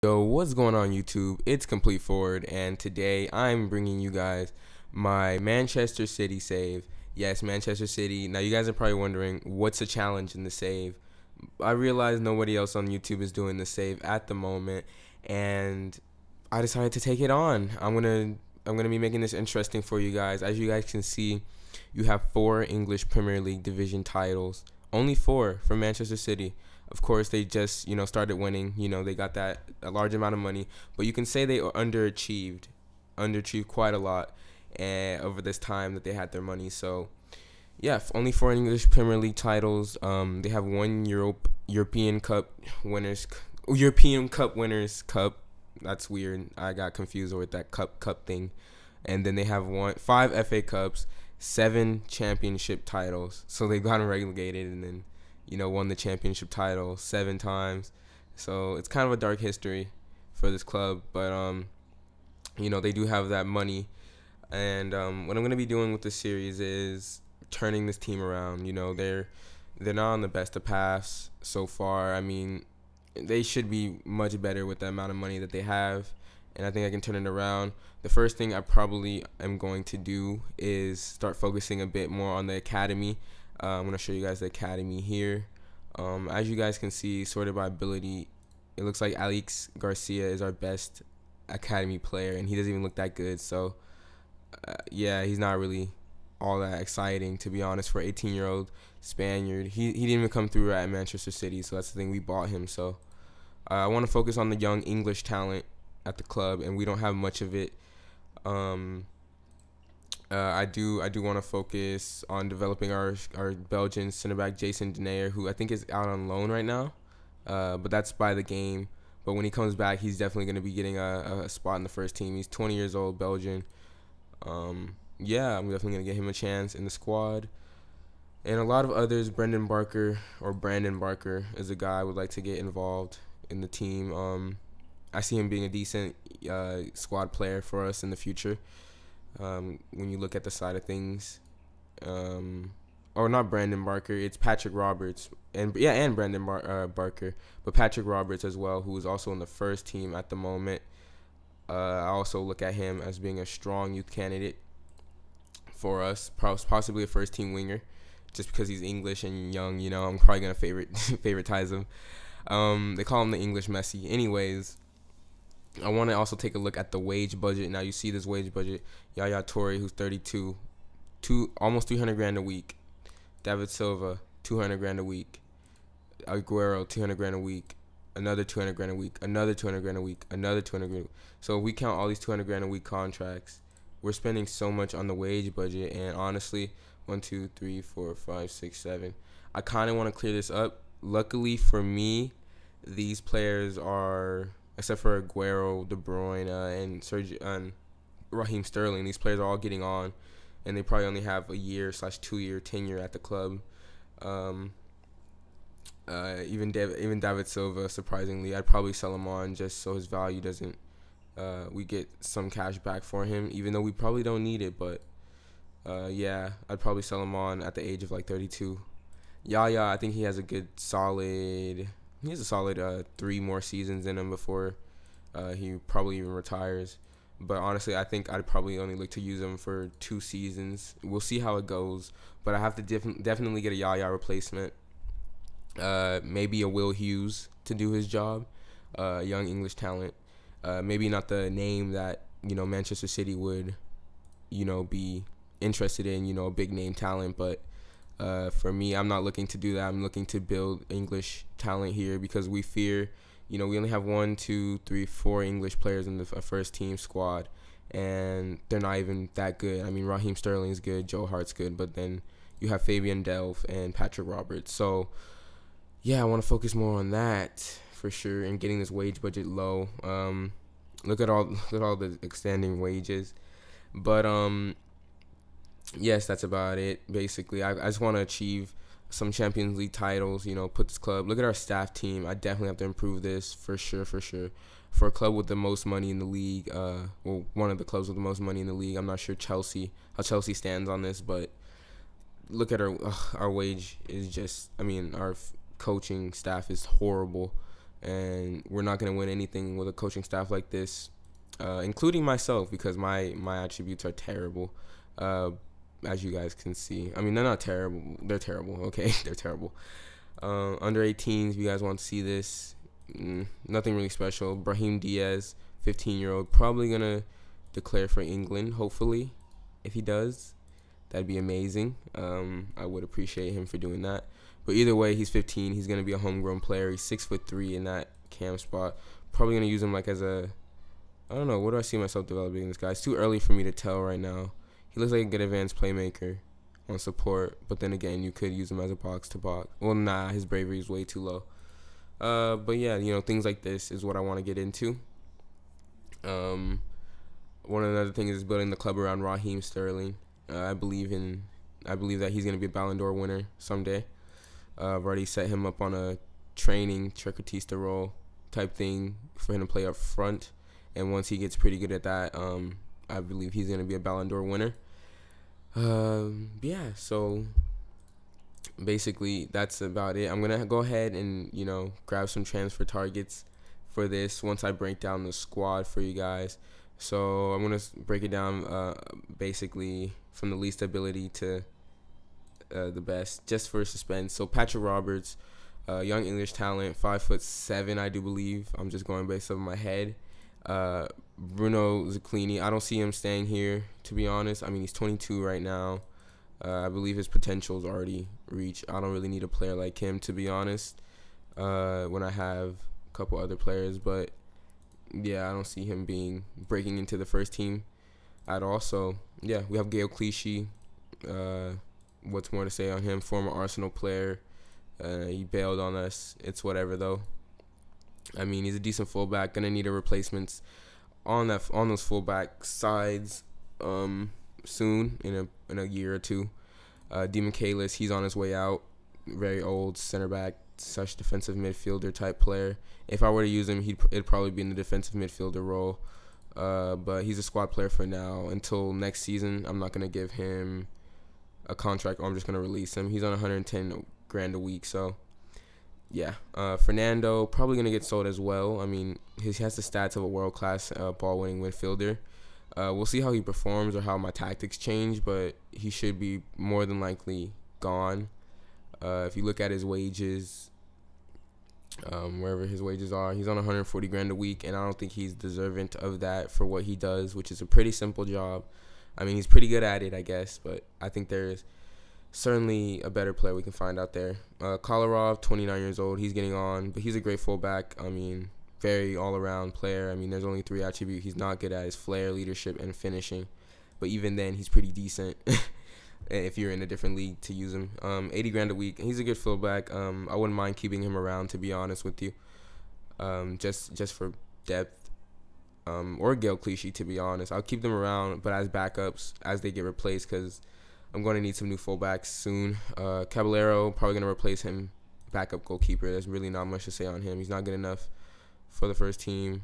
Yo, what's going on YouTube? It's Complete Forward, and today I'm bringing you guys my Manchester City save. Yes, Manchester City. Now you guys are probably wondering what's the challenge in the save. I realize nobody else on YouTube is doing the save at the moment, and I decided to take it on. I'm gonna be making this interesting for you guys. As you guys can see, you have 4 English Premier League division titles. Only 4 for Manchester City. Of course, they just started winning. They got that a large amount of money, but you can say they underachieved quite a lot, and over this time that they had their money. So yeah, only 4 English Premier League titles. They have one European Cup Winners Cup. That's weird. I got confused with that cup thing. And then they have 5 FA Cups, 7 championship titles. So they got relegated and then won the championship title 7 times. So it's kind of a dark history for this club, but they do have that money. And what I'm gonna be doing with this series is turning this team around. They're not on the best of paths so far. I mean, they should be much better with the amount of money that they have, and I think I can turn it around. The first thing I probably am going to do is start focusing a bit more on the academy. I'm going to show you guys the academy here. As you guys can see, sorted by ability, it looks like Alex Garcia is our best academy player, and he doesn't even look that good. So, yeah, he's not really all that exciting, to be honest, for an 18-year-old Spaniard. He didn't even come through at Manchester City, so that's the thing. We bought him. So I want to focus on the young English talent at the club, and we don't have much of it. I do want to focus on developing our Belgian center back Jason Denayer, who I think is out on loan right now, but that's by the game. But when he comes back, he's definitely going to be getting a spot in the first team. He's 20 years old, Belgian. Yeah, I'm definitely going to get him a chance in the squad. And a lot of others, Brandon Barker is a guy I would like to get involved in the team. I see him being a decent squad player for us in the future. When you look at the side of things, or not Brandon Barker, it's Patrick Roberts, and Brandon Barker, but Patrick Roberts as well, who is also in the first team at the moment. I also look at him as being a strong youth candidate for us, possibly a first team winger, just because he's English and young. I'm probably gonna favoritize him. They call him the English Messi. Anyways, I want to also take a look at the wage budget. Now you see this wage budget. Yaya Toure, who's 32, almost 300 grand a week. David Silva, 200 grand a week. Aguero, 200 grand a week. Another 200 grand a week. Another 200 grand a week. Another 200 grand. So if we count all these 200 grand a week contracts, we're spending so much on the wage budget. And honestly, 1, 2, 3, 4, 5, 6, 7. I kind of want to clear this up. Luckily for me, these players are, except for Aguero, De Bruyne, and Raheem Sterling, these players are all getting on, and they probably only have a year/2-year tenure at the club. Even David Silva, surprisingly, I'd probably sell him on just so his value doesn't. We get some cash back for him, even though we probably don't need it. But yeah, I'd probably sell him on at the age of like 32. Yaya, I think he has a solid 3 more seasons in him before he probably even retires. But honestly, I think I'd probably only look to use him for 2 seasons. We'll see how it goes. But I have to definitely get a Yaya replacement. Maybe a Will Hughes to do his job. Young English talent. Maybe not the name that Manchester City would be interested in. A big name talent, but for me, I'm not looking to do that. I'm looking to build English talent here because we fear, we only have 1, 2, 3, 4 English players in the first team squad, and they're not even that good. I mean, Raheem Sterling's good, Joe Hart's good, but then you have Fabian Delph and Patrick Roberts. So, yeah, I want to focus more on that for sure and getting this wage budget low. Look at all the extending wages, but yes, that's about it. Basically, I just want to achieve some Champions League titles. Put this club. Look at our staff team. I definitely have to improve this for sure. For a club with the most money in the league, well, one of the clubs with the most money in the league. I'm not sure how Chelsea stands on this, but look at our wage is just. I mean, our coaching staff is horrible, and we're not going to win anything with a coaching staff like this, including myself, because my attributes are terrible, as you guys can see. I mean, they're not terrible. They're terrible, okay? They're terrible. Under 18s, if you guys want to see this, nothing really special. Brahim Diaz, 15-year-old, probably going to declare for England, hopefully. If he does, that'd be amazing. I would appreciate him for doing that. But either way, he's 15. He's going to be a homegrown player. He's 6'3" in that cam spot. Probably going to use him like as a, I don't know, what do I see myself developing this guy? It's too early for me to tell right now. He looks like a good advanced playmaker on support, but then again, you could use him as a box-to-box. Well, nah, his bravery is way too low. But yeah, things like this is what I want to get into. One other thing is building the club around Raheem Sterling. I believe that he's going to be a Ballon d'Or winner someday. I've already set him up on a training trequartista role type thing for him to play up front, and once he gets pretty good at that, I believe he's going to be a Ballon d'Or winner. Yeah, so basically that's about it. I'm going to go ahead and, grab some transfer targets for this once I break down the squad for you guys. So I'm going to break it down basically from the least ability to the best, just for suspense. So Patrick Roberts, young English talent, 5'7", I do believe. I'm just going based on my head. Bruno Zucchini, I don't see him staying here, to be honest. I mean, he's 22 right now. I believe his potential is already reached. I don't really need a player like him, to be honest, when I have a couple other players. But yeah, I don't see him breaking into the first team at all. So yeah, we have Gael Clichy. What's more to say on him? Former Arsenal player. He bailed on us. It's whatever though. I mean, he's a decent fullback. Gonna need a replacements on those fullback sides soon, in a year or two. D. Michaelis, he's on his way out. Very old center back, such defensive midfielder type player. If I were to use him, it'd probably be in the defensive midfielder role. But he's a squad player for now. Until next season, I'm not gonna give him a contract, or I'm just gonna release him. He's on 110 grand a week, so yeah. Fernando probably gonna get sold as well. I mean, he has the stats of a world-class ball-winning midfielder. We'll see how he performs or how my tactics change, but he should be more than likely gone. If you look at his wages, wherever his wages are, he's on 140 grand a week, and I don't think he's deserving of that for what he does, which is a pretty simple job. I mean, he's pretty good at it, I guess, but I think there's certainly a better player we can find out there. Kolarov, 29 years old, he's getting on, but he's a great fullback. I mean, very all-around player. I mean, there's only 3 attributes he's not good at: his flair, leadership, and finishing. But even then, he's pretty decent if you're in a different league to use him. 80 grand a week. He's a good fullback. I wouldn't mind keeping him around, to be honest with you, just for depth. Or Gael Clichy, to be honest. I'll keep them around, but as backups as they get replaced, because I'm going to need some new fullbacks soon. Caballero, probably going to replace him, backup goalkeeper. There's really not much to say on him. He's not good enough for the first team.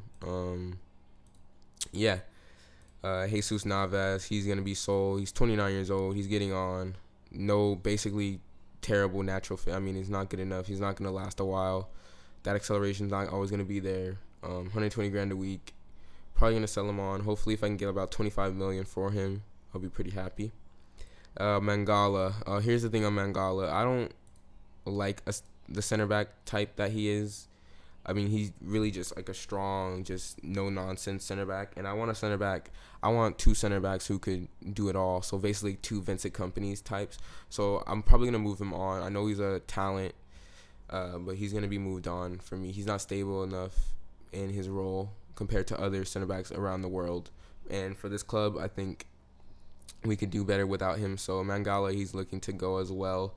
Yeah. Jesus Navas, he's going to be sold. He's 29 years old. He's getting on. No, basically terrible natural fit. I mean, he's not good enough. He's not going to last a while. That acceleration's not always going to be there. 120 grand a week. Probably going to sell him on. Hopefully, if I can get about 25 million for him, I'll be pretty happy. Mangala. Here's the thing on Mangala. I don't like the center back type that he is. I mean, he's really just like a strong, just no-nonsense center back. And I want a center back. I want 2 center backs who could do it all. So basically 2 Vincent Kompany's types. So I'm probably going to move him on. I know he's a talent, but he's going to be moved on for me. He's not stable enough in his role compared to other center backs around the world. And for this club, I think we could do better without him. So Mangala, he's looking to go as well.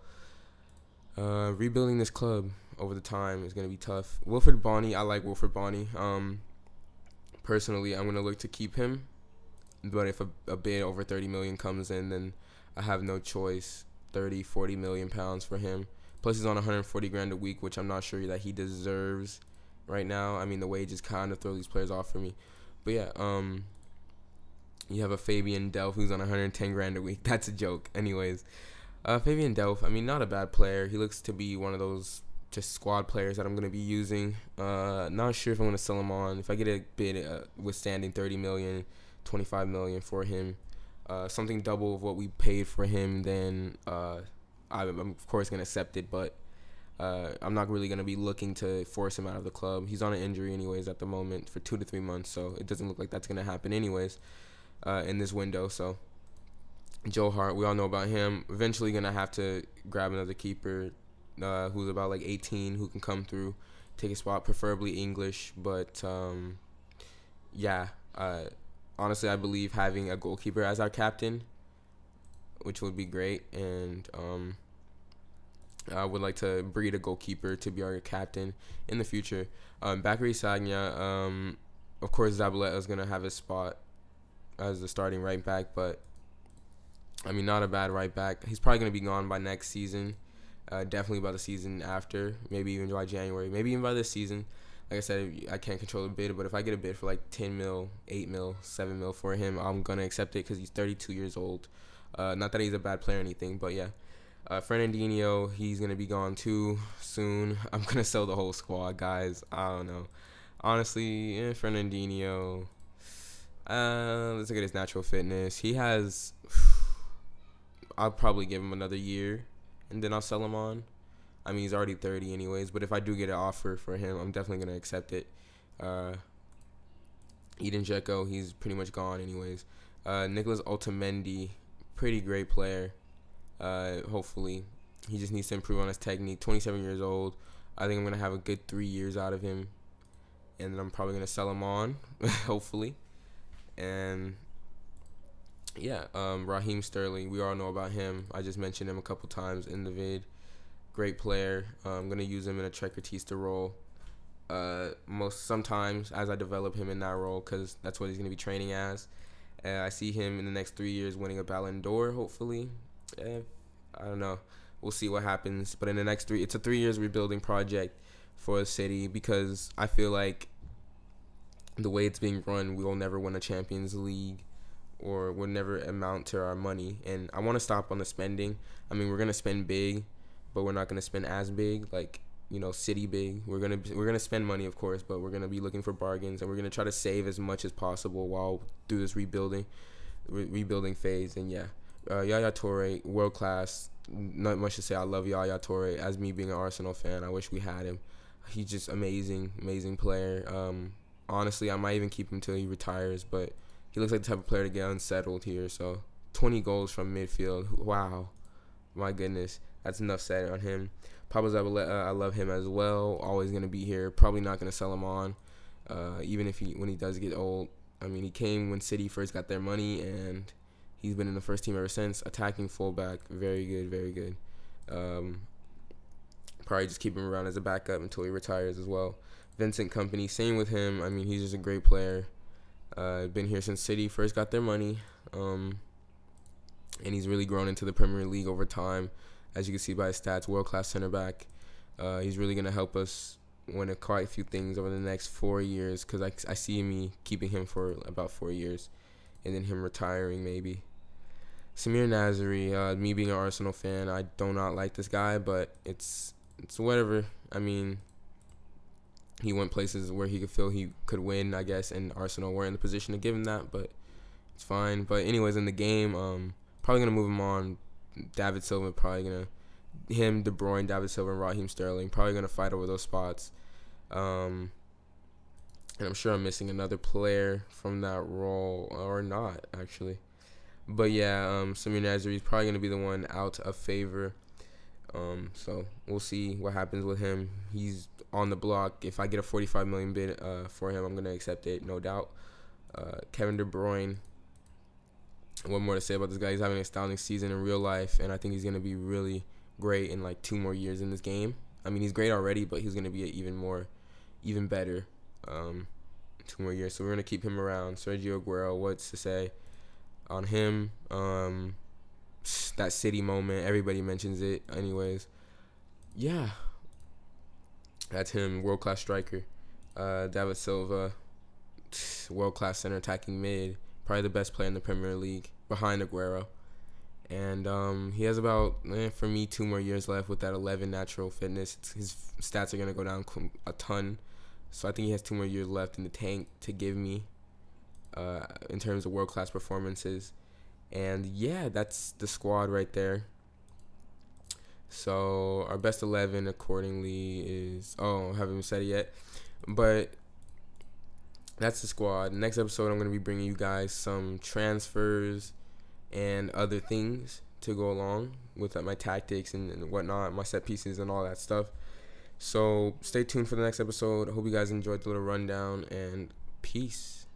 Rebuilding this club over the time is going to be tough. Wilfred Bonny, I like Wilfred Bonny. Personally, I'm going to look to keep him. But if a bid over 30 million comes in, then I have no choice. 30, 40 million pounds for him. Plus, he's on 140 grand a week, which I'm not sure that he deserves right now. I mean, the wages kind of throw these players off for me. But yeah, you have a Fabian Delph who's on 110 grand a week. That's a joke. Anyways, Fabian Delph, I mean, not a bad player. He looks to be one of those just squad players that I'm gonna be using. Not sure if I'm gonna sell him on. If I get a bid withstanding 30 million, 25 million for him, something double of what we paid for him, then I'm of course gonna accept it. But I'm not really gonna be looking to force him out of the club. He's on an injury anyways at the moment for 2 to 3 months, so it doesn't look like that's gonna happen anyways in this window. So Joe Hart, we all know about him. Eventually gonna have to grab another keeper who's about like 18, who can come through, take a spot, preferably English. But yeah, honestly, I believe having a goalkeeper as our captain, which would be great, and I would like to breed a goalkeeper to be our captain in the future. Bakary Sagna, of course, Zabaleta is gonna have his spot as the starting right back, but I mean, not a bad right back. He's probably going to be gone by next season. Definitely by the season after. Maybe even by January. Maybe even by this season. Like I said, I can't control the bid, but if I get a bid for like 10 mil, 8 mil, 7 mil for him, I'm going to accept it because he's 32 years old. Not that he's a bad player or anything, but yeah. Fernandinho, he's going to be gone too soon. I'm going to sell the whole squad, guys. I don't know. Honestly, Fernandinho, let's look at his natural fitness. He has... I'll probably give him another year, and then I'll sell him on. I mean, he's already 30 anyways, but if I do get an offer for him, I'm definitely going to accept it. Eden Dzeko, he's pretty much gone anyways. Nicolas Otamendi, pretty great player. Hopefully. He just needs to improve on his technique. 27 years old. I think I'm going to have a good 3 years out of him, and then I'm probably going to sell him on, hopefully. And... yeah, Raheem Sterling, we all know about him. I just mentioned him a couple times in the vid. Great player. I'm going to use him in a trequartista role sometimes as I develop him in that role, because that's what he's going to be training as. I see him in the next 3 years winning a Ballon d'Or, hopefully. I don't know. We'll see what happens. But in the next it's a 3 years rebuilding project for the city, because I feel like the way it's being run, we will never win a Champions League, or will never amount to our money. And I want to stop on the spending. I mean, we're going to spend big, but we're not going to spend as big, like, you know, city big. We're going to spend money, of course, but we're going to be looking for bargains, and we're going to try to save as much as possible while through this rebuilding phase. And yeah, Yaya Toure, world class. Not much to say. I love Yaya Toure. As me being an Arsenal fan, I wish we had him. He's just amazing player. Honestly, I might even keep him till he retires, but he looks like the type of player to get unsettled here. So 20 goals from midfield. Wow. My goodness. That's enough said on him. Pablo Zabaleta, I love him as well. Always going to be here. Probably not going to sell him on, even if when he does get old. I mean, he came when City first got their money, and he's been in the first team ever since. Attacking fullback. Very good. Probably just keep him around as a backup until he retires as well. Vincent Kompany, same with him. I mean, he's just a great player. Been here since City first got their money, and he's really grown into the Premier League over time, as you can see by his stats. World-class center back. He's really gonna help us win quite a few things over the next 4 years, because I see me keeping him for about 4 years, and then him retiring maybe. Samir Nasri, me being an Arsenal fan, I do not like this guy, but it's whatever. I mean, he went places where he could feel he could win, I guess, and Arsenal were in the position to give him that, but it's fine. But anyways, in the game, probably going to move him on. David Silva, him, De Bruyne, David Silva, and Raheem Sterling, probably going to fight over those spots. And I'm sure I'm missing another player from that role, or not, actually. But yeah, Samir Nasri is probably going to be the one out of favor. So we'll see what happens with him. He's on the block. If I get a 45 million bid for him, I'm going to accept it, no doubt. Kevin De Bruyne, what more to say about this guy? He's having an astounding season in real life, and I think he's going to be really great in like 2 more years in this game. I mean, he's great already, but he's going to be even better 2 more years. So we're going to keep him around. Sergio Aguero, what's to say on him? That City moment, everybody mentions it anyways. Yeah, that's him. World-class striker. David Silva, world-class center attacking mid, probably the best player in the Premier League behind Aguero. And he has about, for me, 2 more years left with that 11 natural fitness. His stats are going to go down a ton. So I think he has 2 more years left in the tank to give me in terms of world-class performances. And yeah, that's the squad right there. So our best 11 accordingly is, I haven't even said it yet. But that's the squad. Next episode, I'm going to be bringing you guys some transfers and other things to go along with my tactics and whatnot, my set pieces and all that stuff. So stay tuned for the next episode. I hope you guys enjoyed the little rundown, and peace.